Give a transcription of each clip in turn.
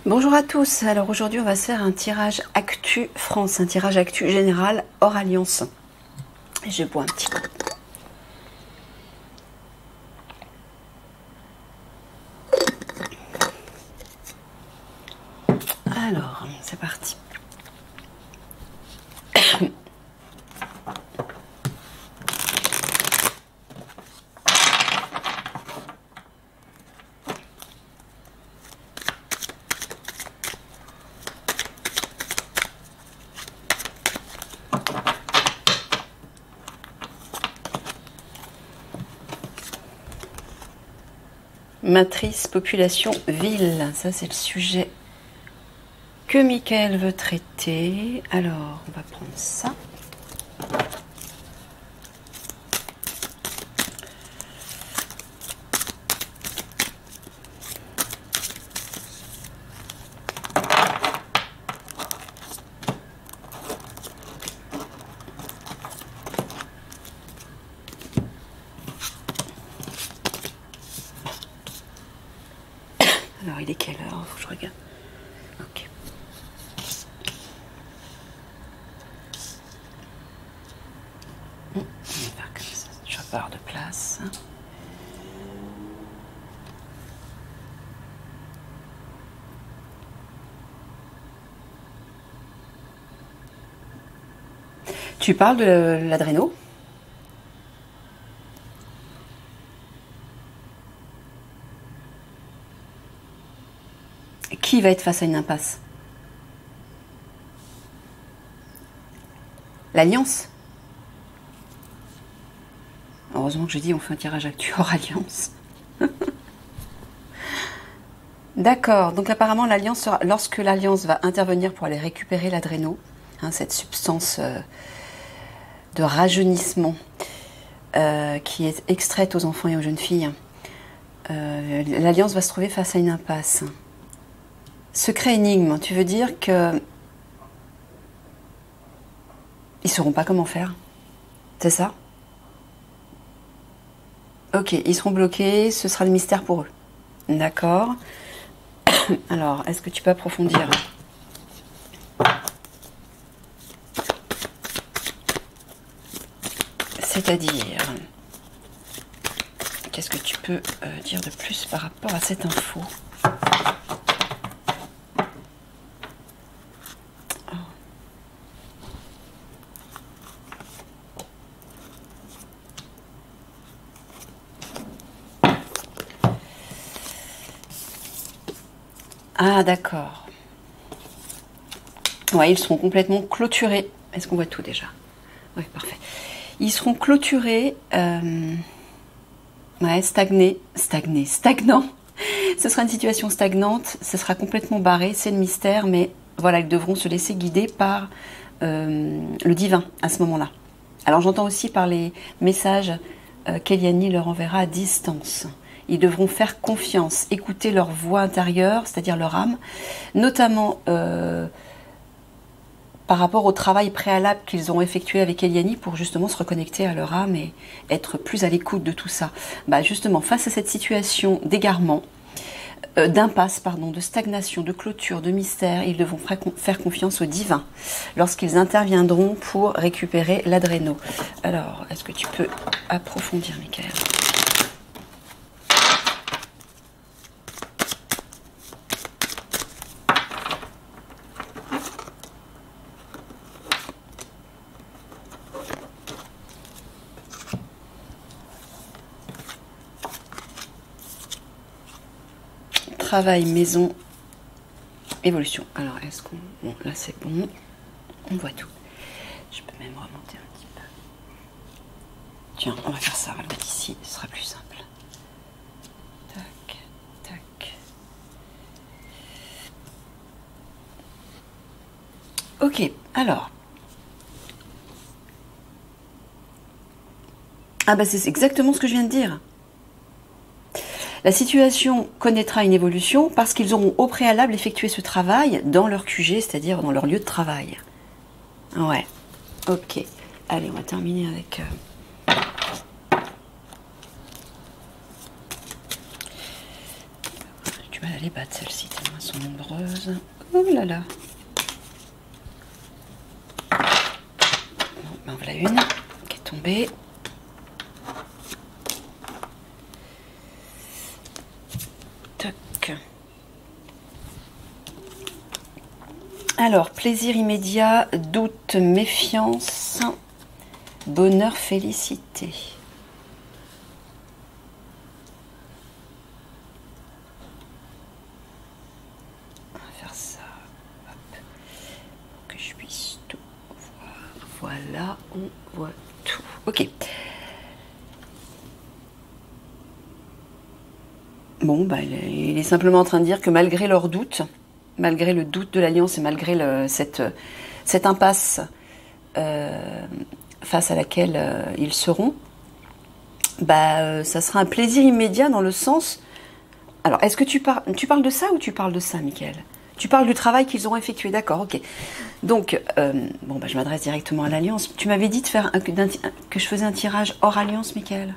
Bonjour à tous, alors aujourd'hui on va se faire un tirage Actu France, un tirage Actu général hors alliance. Je bois un petit coup. Alors, c'est parti. Matrice, population, ville. Ça, c'est le sujet que Michael veut traiter. Alors, on va prendre ça. Alors, il est quelle heure? Faut que je regarde. Ok. On va faire comme ça. Je pars de place. Tu parles de l'adréno? Qui va être face à une impasse? L'Alliance? Heureusement que je dis on fait un tirage Actu hors alliance. D'accord, donc apparemment l'Alliance, lorsque l'Alliance va intervenir pour aller récupérer l'adréno, hein, cette substance de rajeunissement qui est extraite aux enfants et aux jeunes filles, l'Alliance va se trouver face à une impasse. Secret énigme, tu veux dire que ils sauront pas comment faire, c'est ça? Ok, ils seront bloqués, ce sera le mystère pour eux. D'accord. Alors, est-ce que tu peux approfondir? C'est-à-dire, qu'est-ce que tu peux dire de plus par rapport à cette info? Ah, d'accord. Ouais, ils seront complètement clôturés. Est-ce qu'on voit tout déjà? Oui, parfait. Ils seront clôturés, ouais, stagnants. Ce sera une situation stagnante, ce sera complètement barré, c'est le mystère, mais voilà, ils devront se laisser guider par le divin à ce moment-là. Alors j'entends aussi par les messages qu'Eliani leur enverra à distance. Ils devront faire confiance, écouter leur voix intérieure, c'est-à-dire leur âme, notamment par rapport au travail préalable qu'ils ont effectué avec Eliani pour justement se reconnecter à leur âme et être plus à l'écoute de tout ça. Bah justement, face à cette situation d'égarement, d'impasse, pardon, de stagnation, de clôture, de mystère, ils devront faire confiance au divin lorsqu'ils interviendront pour récupérer l'adréno. Alors, est-ce que tu peux approfondir, Michael ? Travail, maison, évolution. Alors, est-ce qu'on... Bon, là, c'est bon. On voit tout. Je peux même remonter un petit peu. Tiens, on va faire ça. On va le mettre ici. Ce sera plus simple. Tac, tac. Ok, alors. Ah bah, c'est exactement ce que je viens de dire. La situation connaîtra une évolution parce qu'ils auront au préalable effectué ce travail dans leur QG, c'est-à-dire dans leur lieu de travail. Ouais, ok. Allez, on va terminer avec... J'ai du mal à les battre celles-ci, tellement elles sont nombreuses. Oh là là. Bon, ben voilà une qui est tombée. Toc. Alors, plaisir immédiat, doute, méfiance, bonheur, félicité. Voilà, on voit tout. Ok. Bon, bah, il est simplement en train de dire que malgré leurs doutes, malgré le doute de l'Alliance et malgré cette impasse face à laquelle ils seront, bah, ça sera un plaisir immédiat dans le sens... Alors, est-ce que tu parles de ça ou tu parles de ça, Mickaël? Tu parles du travail qu'ils auront effectué, d'accord, ok. Donc, bon, bah, je m'adresse directement à l'Alliance. Tu m'avais dit que je faisais un tirage hors Alliance, Mickaël.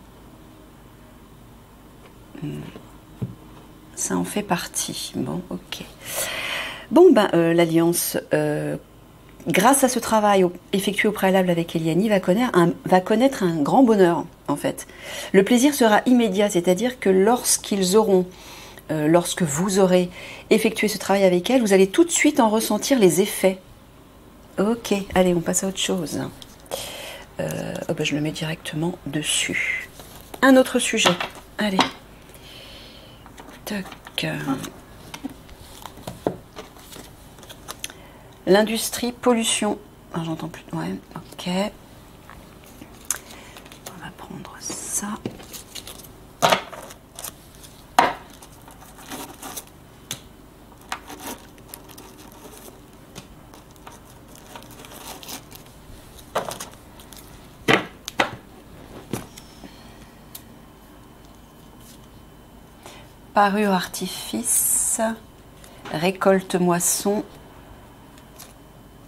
Ça en fait partie. Bon, ok. Bon, ben, l'Alliance, grâce à ce travail effectué au préalable avec Eliani, va connaître un grand bonheur, en fait. Le plaisir sera immédiat, c'est-à-dire que lorsque vous aurez effectué ce travail avec elle, vous allez tout de suite en ressentir les effets. Ok, allez, on passe à autre chose. Oh ben, je le mets directement dessus. Un autre sujet. Allez. Toc. L'industrie, pollution. Ah, j'entends plus. Ouais, ok. On va prendre ça. Parure artifice, récolte moisson,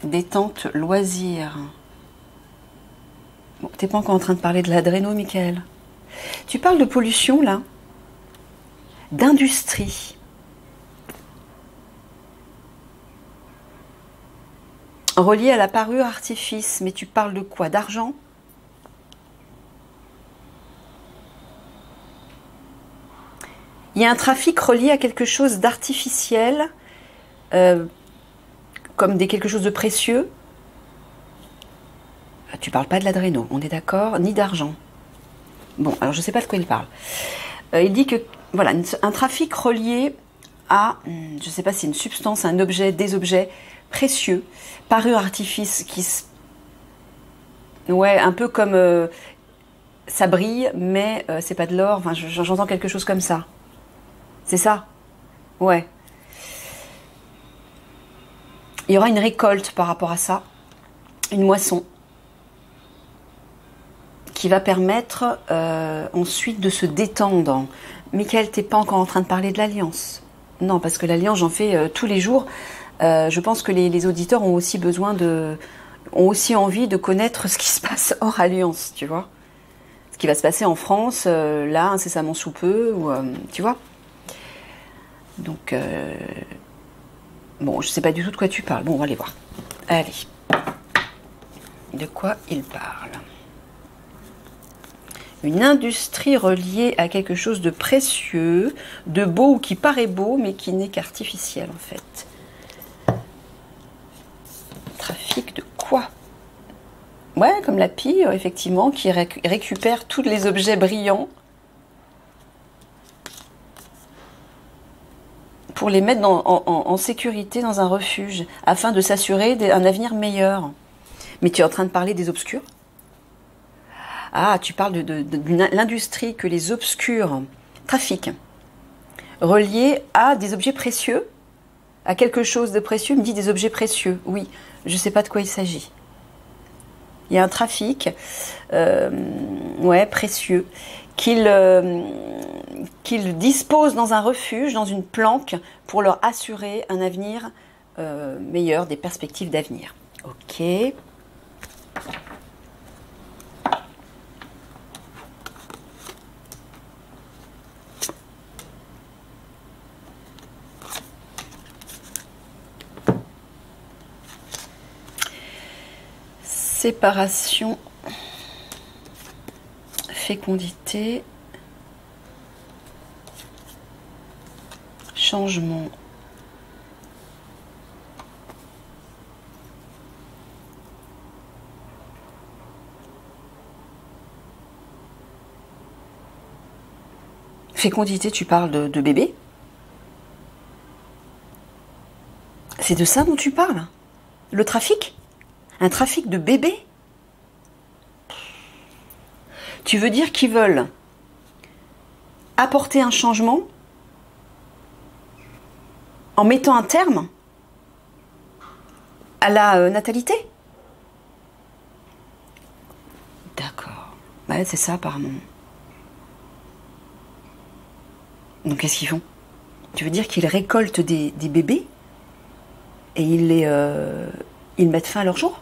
détente loisir. Bon, t'es pas encore en train de parler de l'adréno, Mickaël. Tu parles de pollution, là, d'industrie. Relié à la parure artifice, mais tu parles de quoi? D'argent? Il y a un trafic relié à quelque chose d'artificiel, comme quelque chose de précieux. Tu parles pas de l'adréno, on est d'accord, ni d'argent. Bon, alors je ne sais pas de quoi il parle. Il dit que, voilà, un trafic relié à, je ne sais pas si c'est une substance, un objet, des objets précieux, parure artifice, ouais, un peu comme, ça brille, mais c'est pas de l'or, enfin, j'entends quelque chose comme ça. C'est ça? Ouais. Il y aura une récolte par rapport à ça, une moisson, qui va permettre ensuite de se détendre. Mickaël, t'es pas encore en train de parler de l'Alliance? Non, parce que l'Alliance, j'en fais tous les jours. Je pense que les auditeurs ont aussi ont aussi envie de connaître ce qui se passe hors Alliance, tu vois. Ce qui va se passer en France, là, incessamment sous peu, ou, tu vois. Donc, bon, je sais pas du tout de quoi tu parles. Bon, on va aller voir. Allez. De quoi il parle? Une industrie reliée à quelque chose de précieux, de beau ou qui paraît beau, mais qui n'est qu'artificiel, en fait. Trafic de quoi? Ouais, comme la pie, effectivement, qui récupère tous les objets brillants pour les mettre en sécurité dans un refuge, afin de s'assurer d'un avenir meilleur. Mais tu es en train de parler des obscurs? Ah, tu parles de l'industrie que les obscurs trafiquent, reliés à des objets précieux, à quelque chose de précieux. Il me dit des objets précieux. Oui, je ne sais pas de quoi il s'agit. Il y a un trafic, ouais, précieux, qu'ils disposent dans un refuge, dans une planque, pour leur assurer un avenir meilleur, des perspectives d'avenir. Ok. séparation, fécondité, changement. Fécondité, tu parles de bébé? C'est de ça dont tu parles? Le trafic? Un trafic de bébés? Tu veux dire qu'ils veulent apporter un changement en mettant un terme à la natalité? D'accord. Ouais, c'est ça apparemment. Donc qu'est-ce qu'ils font? Tu veux dire qu'ils récoltent des bébés et ils mettent fin à leur jour?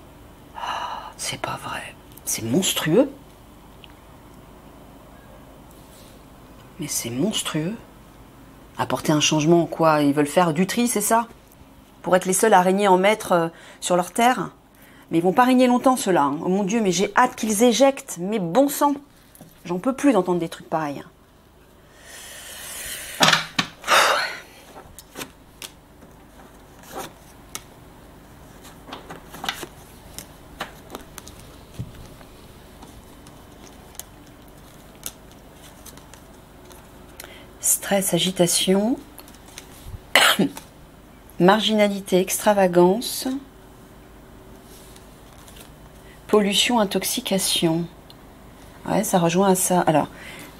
C'est pas vrai. C'est monstrueux. Mais c'est monstrueux. Apporter un changement, quoi? Ils veulent faire du tri, c'est ça? Pour être les seuls à régner en maître sur leur terre? Mais ils vont pas régner longtemps, ceux-là. Hein. Oh mon Dieu, mais j'ai hâte qu'ils éjectent. Mais bon sang! J'en peux plus d'entendre des trucs pareils. Stress, agitation, marginalité, extravagance, pollution, intoxication. Ouais, ça rejoint à ça. Alors,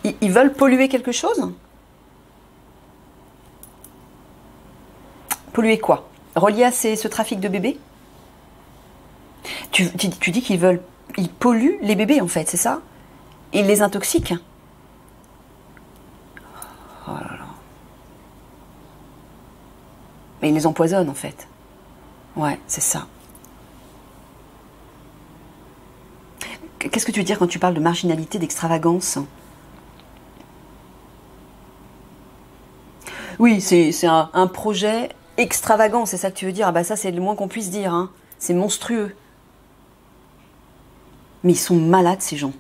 ils veulent polluer quelque chose? Polluer quoi? Relié à ce trafic de bébés? Tu dis ils polluent les bébés en fait, c'est ça? Ils les intoxiquent? Oh là là. Mais ils les empoisonnent en fait. Ouais, c'est ça. Qu'est-ce que tu veux dire quand tu parles de marginalité, d'extravagance? Oui, c'est un projet extravagant, c'est ça que tu veux dire? Ah bah ça, c'est le moins qu'on puisse dire, hein. C'est monstrueux. Mais ils sont malades, ces gens.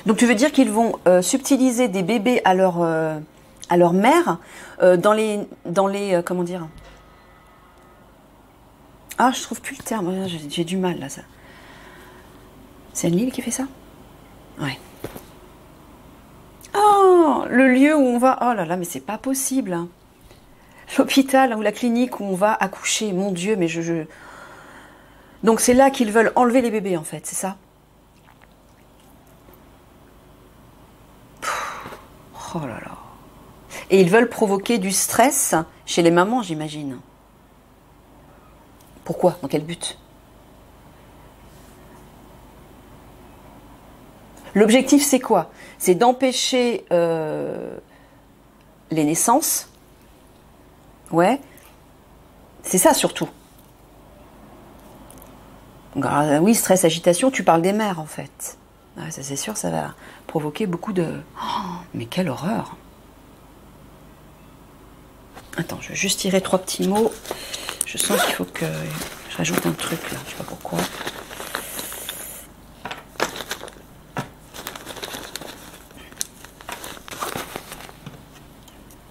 Donc tu veux dire qu'ils vont subtiliser des bébés à leur mère dans les comment dire? Ah, je trouve plus le terme, j'ai du mal là ça. C'est Anne-Lille qui fait ça? Ouais. Oh, le lieu où on va. Oh là là, mais c'est pas possible. Hein. L'hôpital ou la clinique où on va accoucher, mon Dieu, mais Donc c'est là qu'ils veulent enlever les bébés en fait, c'est ça? Oh là là. Et ils veulent provoquer du stress chez les mamans, j'imagine. Pourquoi? Dans quel but? L'objectif, c'est quoi? C'est d'empêcher les naissances. Ouais. C'est ça surtout. Donc, alors, oui, stress, agitation, tu parles des mères en fait. Ouais, ça c'est sûr, ça va provoquer beaucoup de... Oh, mais quelle horreur! Attends, je vais juste tirer 3 petits mots. Je sens qu'il faut que je rajoute un truc là, je sais pas pourquoi.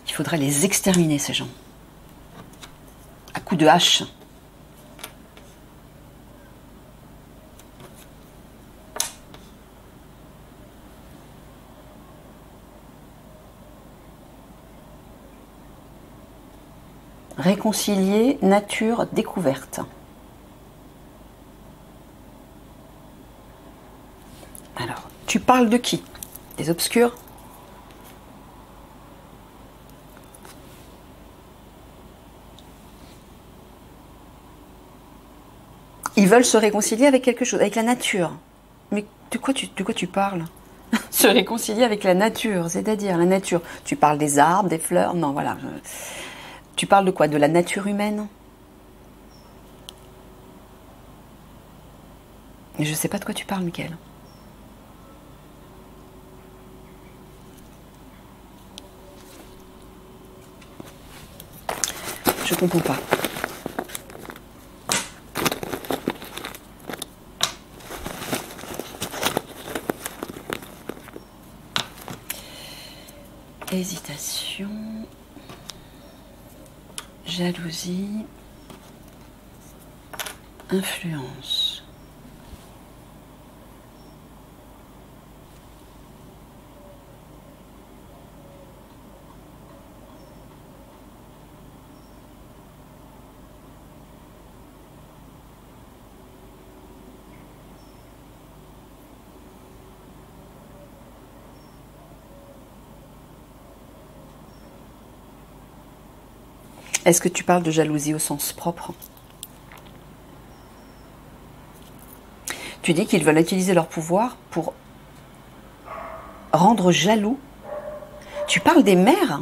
Il faudrait les exterminer ces gens. À coups de hache. Réconcilier nature découverte. Alors, tu parles de qui? Des obscurs? Ils veulent se réconcilier avec quelque chose, avec la nature. Mais de quoi tu parles? Se réconcilier avec la nature, c'est-à-dire la nature. Tu parles des arbres, des fleurs? Non, voilà. Tu parles de quoi? De la nature humaine? Je ne sais pas de quoi tu parles, Mickaël. Je comprends pas. Hésitation, jalousie, influence. Est-ce que tu parles de jalousie au sens propre? Tu dis qu'ils veulent utiliser leur pouvoir pour rendre jaloux. Tu parles des mères?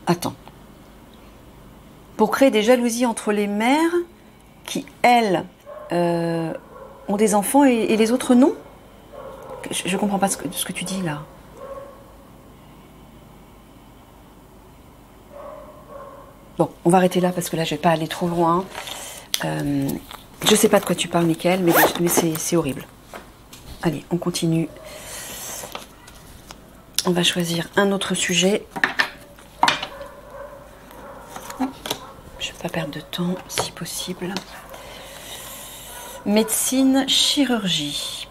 Attends. Pour créer des jalousies entre les mères qui, elles, ont des enfants et les autres non? Je ne comprends pas ce que tu dis là. Bon, on va arrêter là parce que là, je ne vais pas aller trop loin. Je ne sais pas de quoi tu parles, Mickaël, mais c'est horrible. Allez, on continue. On va choisir un autre sujet. Je ne vais pas perdre de temps, si possible. Médecine, chirurgie.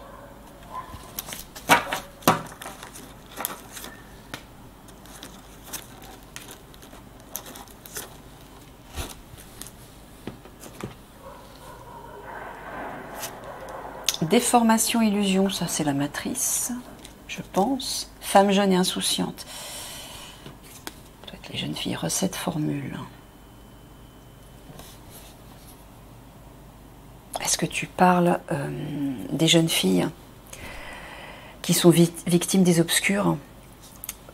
Déformation, illusion, ça c'est la matrice, je pense. Femme jeune et insouciante. Ça doit être les jeunes filles, recette, formule. Est-ce que tu parles des jeunes filles qui sont victimes des obscurs,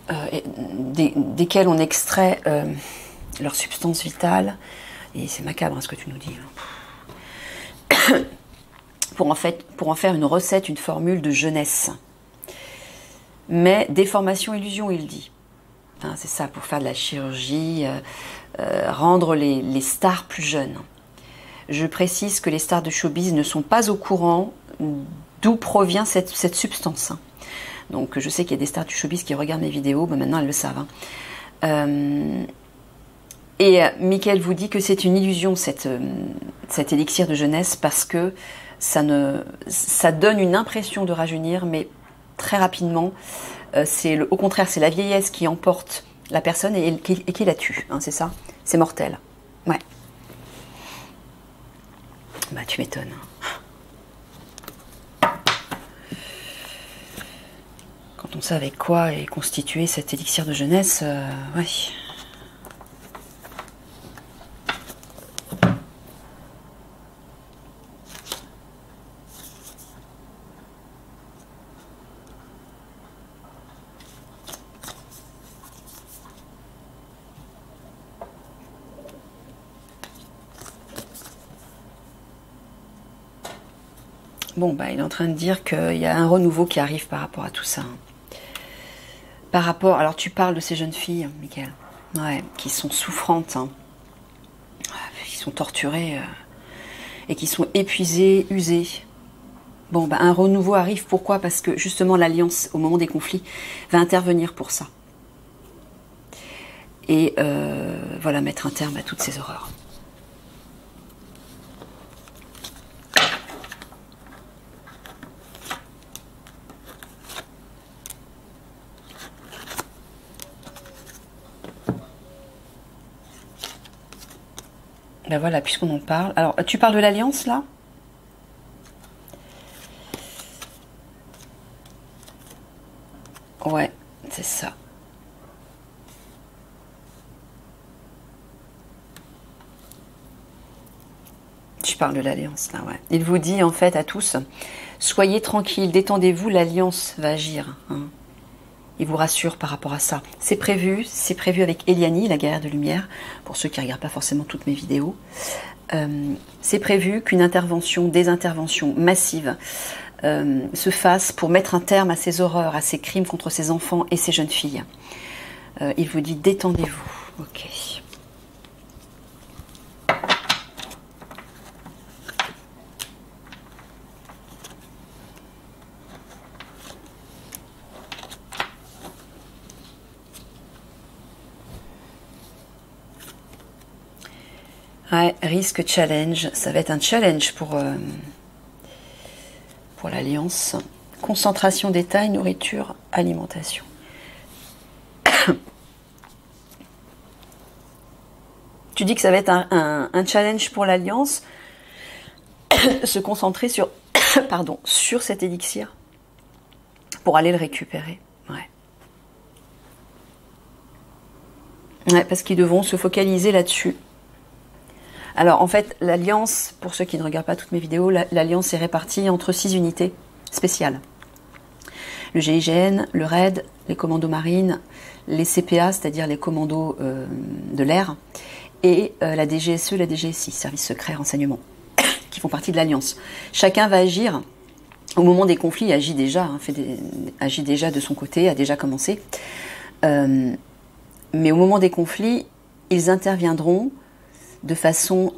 desquelles on extrait leur substance vitale, et c'est macabre hein, ce que tu nous dis. Pour en faire une recette, une formule de jeunesse. Mais déformation, illusion, il dit. Hein, c'est ça, pour faire de la chirurgie, rendre les stars plus jeunes. Je précise que les stars de showbiz ne sont pas au courant d'où provient cette substance. Donc je sais qu'il y a des stars du showbiz qui regardent mes vidéos, mais maintenant elles le savent. Hein. Et Mickaël vous dit que c'est une illusion, cet élixir de jeunesse, parce que ça donne une impression de rajeunir, mais très rapidement, au contraire, c'est la vieillesse qui emporte la personne et qui la tue, hein, c'est ça? C'est mortel. Ouais. Bah, tu m'étonnes. Quand on sait avec quoi est constitué cet élixir de jeunesse, ouais. Bon, bah, il est en train de dire qu'il y a un renouveau qui arrive par rapport à tout ça. Par rapport... Alors, tu parles de ces jeunes filles, Mickaël, ouais, qui sont souffrantes, hein, qui sont torturées et qui sont épuisées, usées. Bon, bah, un renouveau arrive. Pourquoi? Parce que, justement, l'Alliance, au moment des conflits, va intervenir pour ça. Et, voilà, mettre un terme à toutes ces horreurs. Ben voilà, puisqu'on en parle. Alors, tu parles de l'Alliance, là? Ouais, c'est ça. Tu parles de l'Alliance, là, ouais. Il vous dit, en fait, à tous, soyez tranquilles, détendez-vous, l'Alliance va agir. Hein. Il vous rassure par rapport à ça. C'est prévu avec Eliani, la guerrière de lumière, pour ceux qui ne regardent pas forcément toutes mes vidéos. C'est prévu qu'une intervention, des interventions massives se fassent pour mettre un terme à ces horreurs, à ces crimes contre ces enfants et ces jeunes filles. Il vous dit détendez-vous. Ok. Ouais, risque challenge. Ça va être un challenge pour l'Alliance. Concentration détail, nourriture, alimentation. Tu dis que ça va être un challenge pour l'Alliance. Se concentrer sur, pardon, sur cet élixir pour aller le récupérer. Ouais. Ouais, parce qu'ils devront se focaliser là-dessus. Alors, en fait, l'Alliance, pour ceux qui ne regardent pas toutes mes vidéos, l'Alliance est répartie entre 6 unités spéciales. Le GIGN, le RAID, les commandos marines, les CPA, c'est-à-dire les commandos de l'air, et la DGSE, la DGSI, Service secret renseignement, qui font partie de l'Alliance. Chacun va agir, au moment des conflits, il agit déjà, hein, agit déjà de son côté, a déjà commencé. Mais au moment des conflits, ils interviendront de façon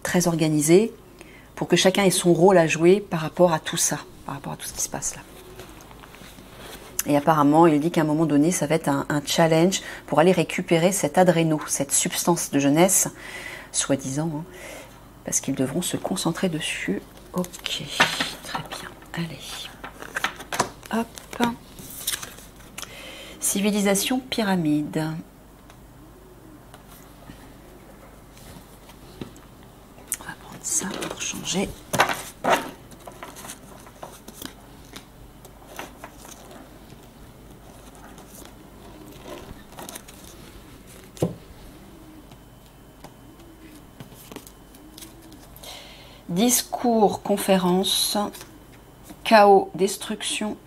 très organisée pour que chacun ait son rôle à jouer par rapport à tout ça, par rapport à tout ce qui se passe là. Et apparemment, il dit qu'à un moment donné, ça va être un challenge pour aller récupérer cet adréno, cette substance de jeunesse, soi-disant, hein, parce qu'ils devront se concentrer dessus. Ok, très bien. Allez. Hop. Civilisation pyramide. On va prendre ça pour changer. Discours, conférence, chaos, destruction,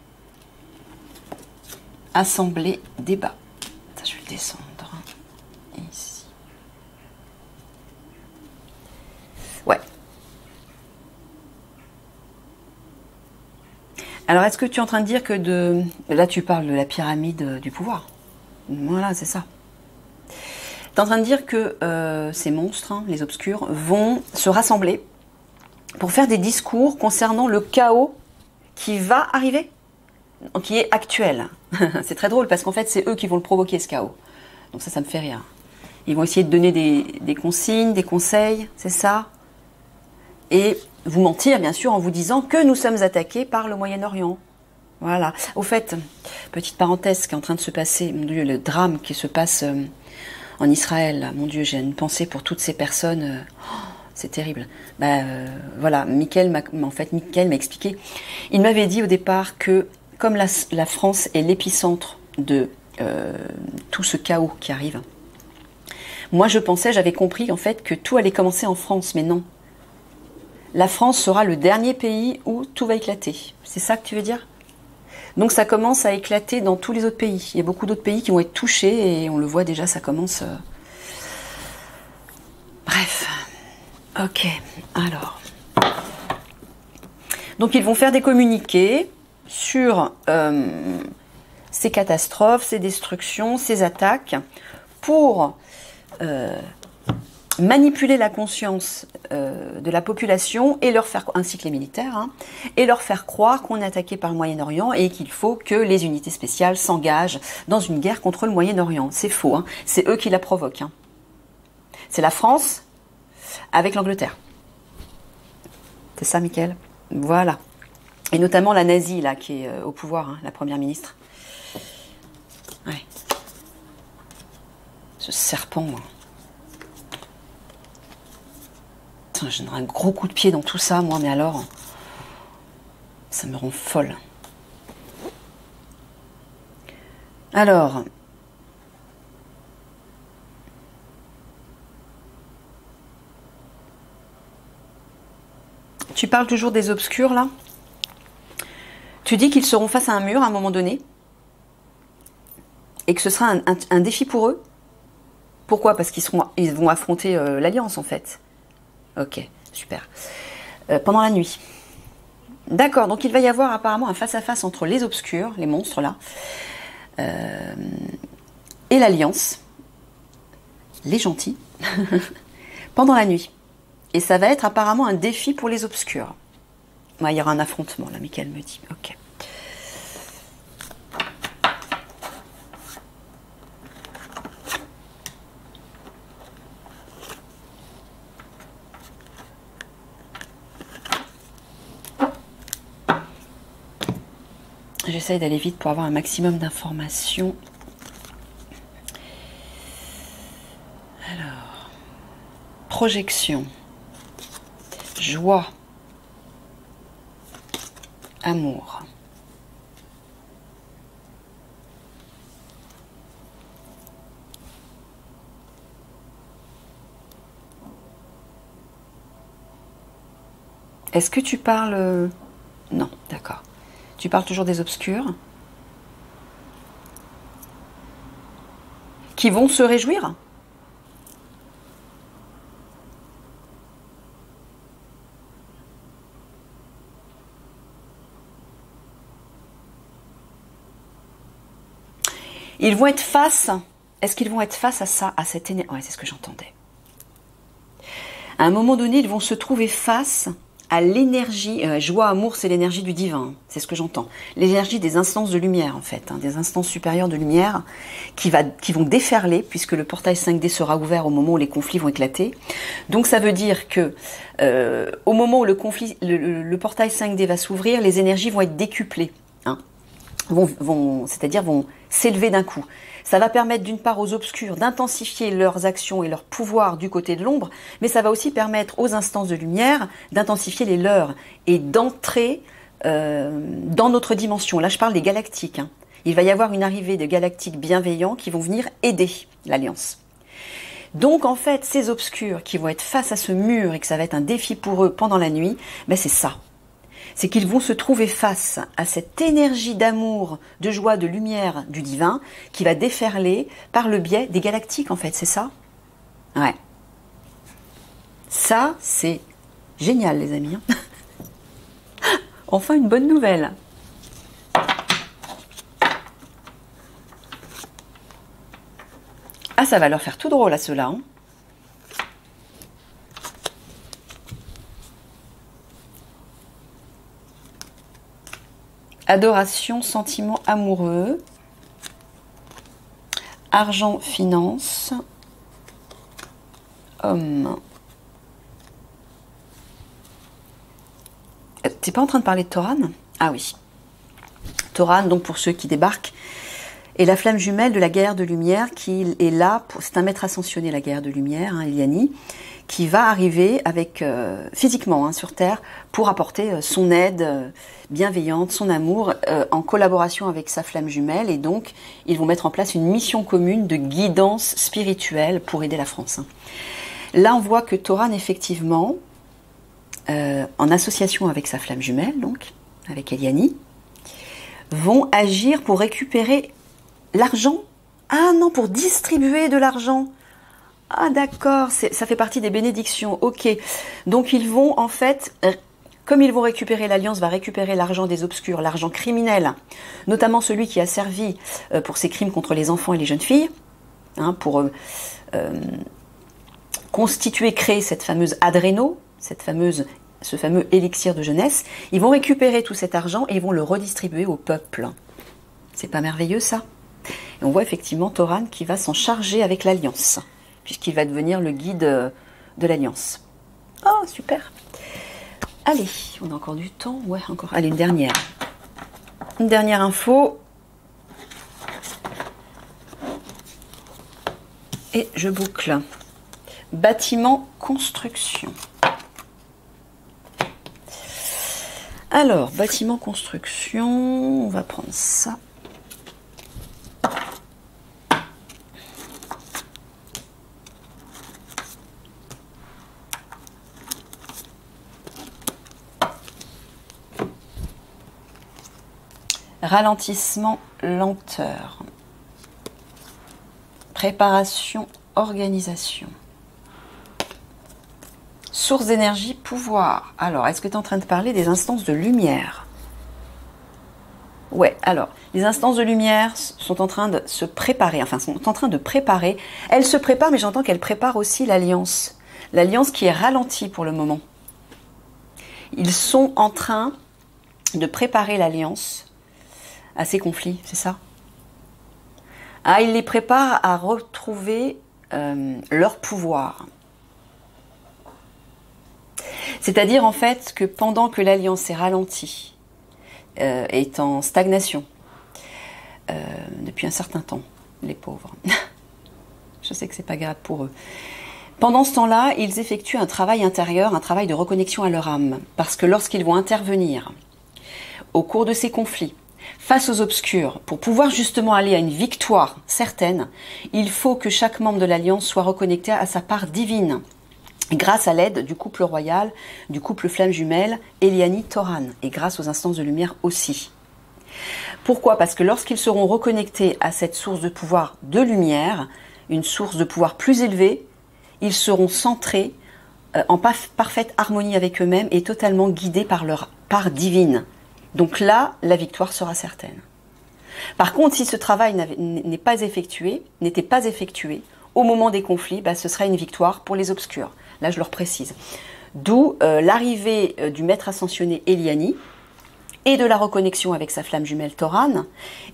assemblée, débat. Ça, je vais le descendre. Ici. Ouais. Alors, est-ce que tu es en train de dire que de... Là, tu parles de la pyramide du pouvoir. Voilà, c'est ça. Tu es en train de dire que ces monstres, hein, les obscurs, vont se rassembler pour faire des discours concernant le chaos qui va arriver, qui est actuel. C'est très drôle parce qu'en fait, c'est eux qui vont le provoquer, ce chaos. Donc ça me fait rire. Ils vont essayer de donner des consignes, des conseils, c'est ça. Et vous mentir, bien sûr, en vous disant que nous sommes attaqués par le Moyen-Orient. Voilà. Au fait, petite parenthèse qui est en train de se passer, mon Dieu, le drame qui se passe en Israël. Mon Dieu, j'ai une pensée pour toutes ces personnes... C'est terrible. Voilà, Mickaël m'a expliqué. Il m'avait dit au départ que comme la France est l'épicentre de tout ce chaos qui arrive, moi j'avais compris en fait que tout allait commencer en France, mais non. La France sera le dernier pays où tout va éclater. C'est ça que tu veux dire? Donc ça commence à éclater dans tous les autres pays. Il y a beaucoup d'autres pays qui vont être touchés et on le voit déjà, ça commence... Bref... Ok, alors. Donc ils vont faire des communiqués sur ces catastrophes, ces destructions, ces attaques pour manipuler la conscience de la population et leur faire, ainsi que les militaires, hein, et leur faire croire qu'on est attaqué par le Moyen-Orient et qu'il faut que les unités spéciales s'engagent dans une guerre contre le Moyen-Orient. C'est faux, hein, c'est eux qui la provoquent. Hein. C'est la France avec l'Angleterre. C'est ça, Mickaël? Voilà. Et notamment la nazie, là, qui est au pouvoir, hein, la première ministre. Ouais. Ce serpent. Putain, j'ai un gros coup de pied dans tout ça, moi, mais alors... Ça me rend folle. Alors... Tu parles toujours des obscurs, là. Tu dis qu'ils seront face à un mur à un moment donné et que ce sera un défi pour eux. Pourquoi? Parce ils vont affronter l'Alliance, en fait. Ok, super. Pendant la nuit. D'accord, donc il va y avoir apparemment un face-à-face entre les obscurs, les monstres, là, et l'Alliance, les gentils, pendant la nuit. Et ça va être apparemment un défi pour les obscurs. Ouais, il y aura un affrontement, là, Mickaël me dit. Ok. J'essaye d'aller vite pour avoir un maximum d'informations. Alors, projection, joie, amour. Est-ce que tu parles... Non, d'accord. Tu parles toujours des obscurs qui vont se réjouir? Ils vont être face... Est-ce qu'ils vont être face à ça, à cette énergie? Ouais, c'est ce que j'entendais. À un moment donné, ils vont se trouver face à l'énergie, joie, amour, c'est l'énergie du divin, c'est ce que j'entends. L'énergie des instances de lumière, en fait, hein, des instances supérieures de lumière qui vont déferler, puisque le portail 5D sera ouvert au moment où les conflits vont éclater. Donc ça veut dire que au moment où le portail 5D va s'ouvrir, les énergies vont être décuplées, hein, c'est-à-dire vont s'élever d'un coup. Ça va permettre d'une part aux obscurs d'intensifier leurs actions et leurs pouvoirs du côté de l'ombre, mais ça va aussi permettre aux instances de lumière d'intensifier les leurs et d'entrer dans notre dimension. Là, je parle des galactiques, hein. Il va y avoir une arrivée de galactiques bienveillants qui vont venir aider l'Alliance. Donc, en fait, ces obscurs qui vont être face à ce mur et que ça va être un défi pour eux pendant la nuit, ben c'est ça. C'est qu'ils vont se trouver face à cette énergie d'amour, de joie, de lumière du divin qui va déferler par le biais des galactiques, en fait, c'est ça? Ouais. Ça, c'est génial, les amis. Enfin, une bonne nouvelle. Ah, ça va leur faire tout drôle à ceux-là, hein. Adoration, sentiment amoureux, argent, finance, homme. T'es pas en train de parler de Toran? Ah oui. Toran, donc pour ceux qui débarquent, est la flamme jumelle de la guerre de lumière qui est là, c'est un maître ascensionné, la guerre de lumière, hein, Eliani, qui va arriver avec physiquement, hein, sur Terre pour apporter son aide bienveillante, son amour, en collaboration avec sa flamme jumelle. Et donc, ils vont mettre en place une mission commune de guidance spirituelle pour aider la France, hein. Là, on voit que Toran, effectivement, en association avec sa flamme jumelle, donc, avec Eliani, vont agir pour récupérer l'argent. Ah non, pour distribuer de l'argent. Ah d'accord, ça fait partie des bénédictions, ok. Donc ils vont en fait, comme ils vont récupérer, l'Alliance va récupérer l'argent des obscurs, l'argent criminel, notamment celui qui a servi pour ses crimes contre les enfants et les jeunes filles, hein, pour constituer, créer cette fameuse adréno, ce fameux élixir de jeunesse. Ils vont récupérer tout cet argent et ils vont le redistribuer au peuple. C'est pas merveilleux ça? Et on voit effectivement Toran qui va s'en charger avec l'Alliance, puisqu'il va devenir le guide de l'Alliance. Oh, super. Allez, on a encore du temps. Ouais, encore. Allez, une dernière. Une dernière info. Et je boucle. Bâtiment, construction. Alors, bâtiment, construction. On va prendre ça. Ralentissement, lenteur. Préparation, organisation. Source d'énergie, pouvoir. Alors, est-ce que tu es en train de parler des instances de lumière? Ouais, alors, les instances de lumière sont en train de se préparer, enfin, sont en train de préparer. Elles se préparent, mais j'entends qu'elles préparent aussi l'Alliance. L'Alliance qui est ralentie pour le moment. Ils sont en train de préparer l'Alliance à ces conflits, c'est ça? Ah, ils les préparent à retrouver leur pouvoir. C'est-à-dire en fait que pendant que l'Alliance est ralentie, est en stagnation depuis un certain temps, les pauvres. Je sais que c'est pas grave pour eux. Pendant ce temps-là, ils effectuent un travail intérieur, un travail de reconnexion à leur âme. Parce que lorsqu'ils vont intervenir au cours de ces conflits, face aux obscurs, pour pouvoir justement aller à une victoire certaine, il faut que chaque membre de l'Alliance soit reconnecté à sa part divine, grâce à l'aide du couple royal, du couple flamme jumelle, Eliani-Toran, et grâce aux instances de lumière aussi. Pourquoi? Parce que lorsqu'ils seront reconnectés à cette source de pouvoir de lumière, une source de pouvoir plus élevée, ils seront centrés en parfaite harmonie avec eux-mêmes et totalement guidés par leur part divine. Donc là, la victoire sera certaine. Par contre, si ce travail n'était pas effectué, au moment des conflits, ce sera une victoire pour les obscurs. Là, je leur précise. D'où l'arrivée du maître ascensionné Eliani, et de la reconnexion avec sa flamme jumelle Toran,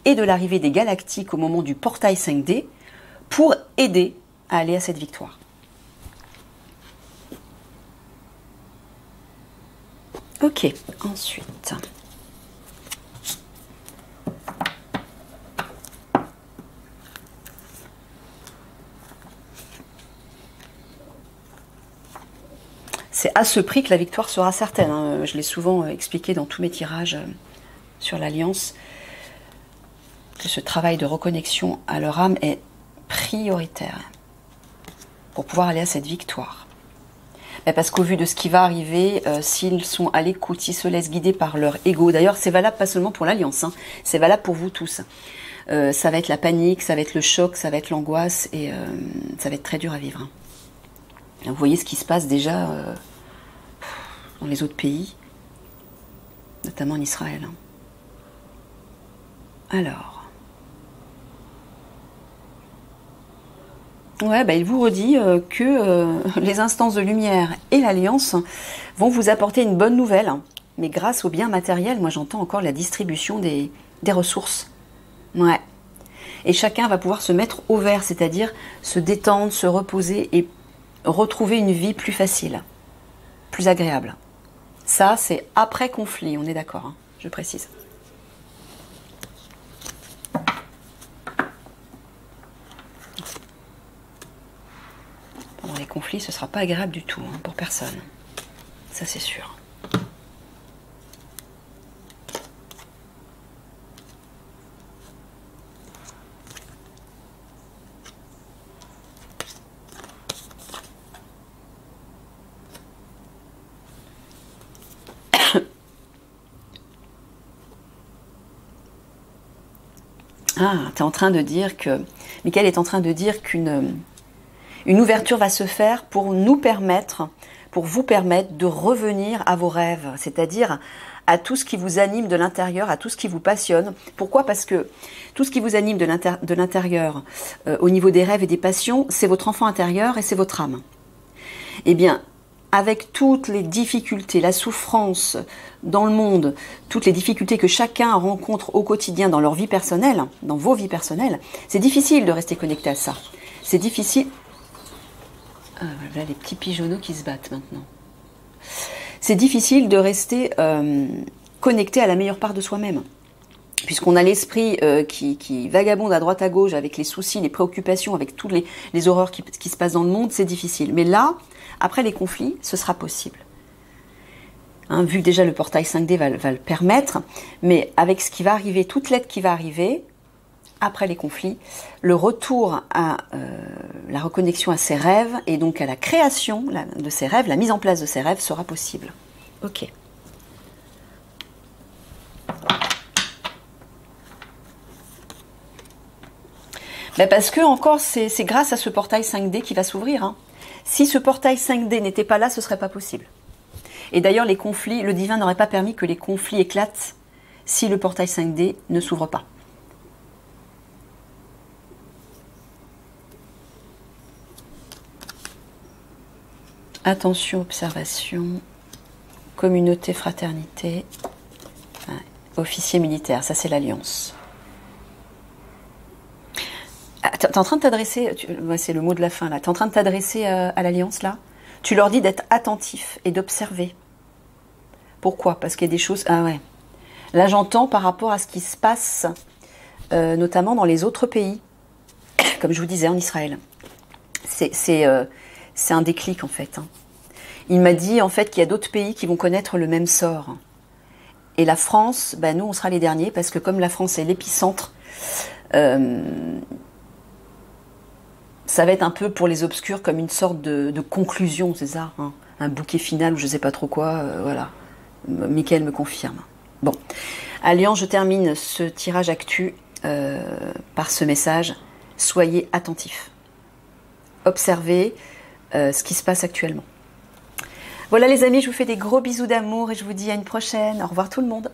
et de l'arrivée des galactiques au moment du portail 5D, pour aider à aller à cette victoire. Ok, ensuite. C'est à ce prix que la victoire sera certaine. Hein. Je l'ai souvent expliqué dans tous mes tirages sur l'Alliance, que ce travail de reconnexion à leur âme est prioritaire pour pouvoir aller à cette victoire. Mais parce qu'au vu de ce qui va arriver, s'ils sont à l'écoute, s'ils se laissent guider par leur ego, d'ailleurs c'est valable pas seulement pour l'Alliance, hein, c'est valable pour vous tous. Ça va être la panique, ça va être le choc, ça va être l'angoisse et ça va être très dur à vivre. Hein. Vous voyez ce qui se passe déjà dans les autres pays, notamment en Israël. Alors, ouais, il vous redit que les instances de lumière et l'Alliance vont vous apporter une bonne nouvelle, mais grâce au bien matériel, moi j'entends encore la distribution des ressources. Ouais. Et chacun va pouvoir se mettre au vert, c'est-à-dire se détendre, se reposer et retrouver une vie plus facile, plus agréable. Ça, c'est après conflit, on est d'accord, hein, je précise. Pendant les conflits, ce ne sera pas agréable du tout, hein, pour personne. Ça, c'est sûr. Ah, tu es en train de dire que... Michael est en train de dire qu'une ouverture va se faire pour nous permettre, pour vous permettre de revenir à vos rêves, c'est-à-dire à tout ce qui vous anime de l'intérieur, à tout ce qui vous passionne. Pourquoi? Parce que tout ce qui vous anime de l'intérieur, au niveau des rêves et des passions, c'est votre enfant intérieur et c'est votre âme. Eh bien, avec toutes les difficultés, la souffrance dans le monde, toutes les difficultés que chacun rencontre au quotidien dans leur vie personnelle, dans vos vies personnelles, c'est difficile de rester connecté à ça. C'est difficile... Ah, voilà les petits pigeonneaux qui se battent maintenant. C'est difficile de rester connecté à la meilleure part de soi-même. Puisqu'on a l'esprit qui vagabonde à droite à gauche avec les soucis, les préoccupations, avec toutes les horreurs qui se passent dans le monde, c'est difficile. Mais là, après les conflits, ce sera possible. Hein, vu que déjà le portail 5D va le permettre, mais avec ce qui va arriver, toute l'aide qui va arriver, après les conflits, le retour à la reconnexion à ses rêves et donc à la création de ses rêves, la mise en place de ses rêves sera possible. Ok. Parce que encore, c'est grâce à ce portail 5D qui va s'ouvrir. Hein. Si ce portail 5D n'était pas là, ce ne serait pas possible. Et d'ailleurs, les conflits, le divin n'aurait pas permis que les conflits éclatent si le portail 5D ne s'ouvre pas. Attention, observation, communauté, fraternité, officier militaire, ça c'est l'Alliance. Tu es en train de t'adresser, c'est le mot de la fin là, tu es en train de t'adresser à l'Alliance là. Tu leur dis d'être attentif et d'observer. Pourquoi? Parce qu'il y a des choses, Là, j'entends par rapport à ce qui se passe, notamment dans les autres pays, comme je vous disais, en Israël. C'est un déclic, en fait. Hein. Il m'a dit, en fait, qu'il y a d'autres pays qui vont connaître le même sort. Et la France, bah, nous, on sera les derniers, parce que comme la France est l'épicentre, ça va être un peu pour les obscurs comme une sorte de conclusion, c'est ça, hein, un bouquet final ou je ne sais pas trop quoi, voilà. Mickaël me confirme. Bon, Alliance, je termine ce tirage actu par ce message. Soyez attentifs. Observez ce qui se passe actuellement. Voilà les amis, je vous fais des gros bisous d'amour et je vous dis à une prochaine. Au revoir tout le monde.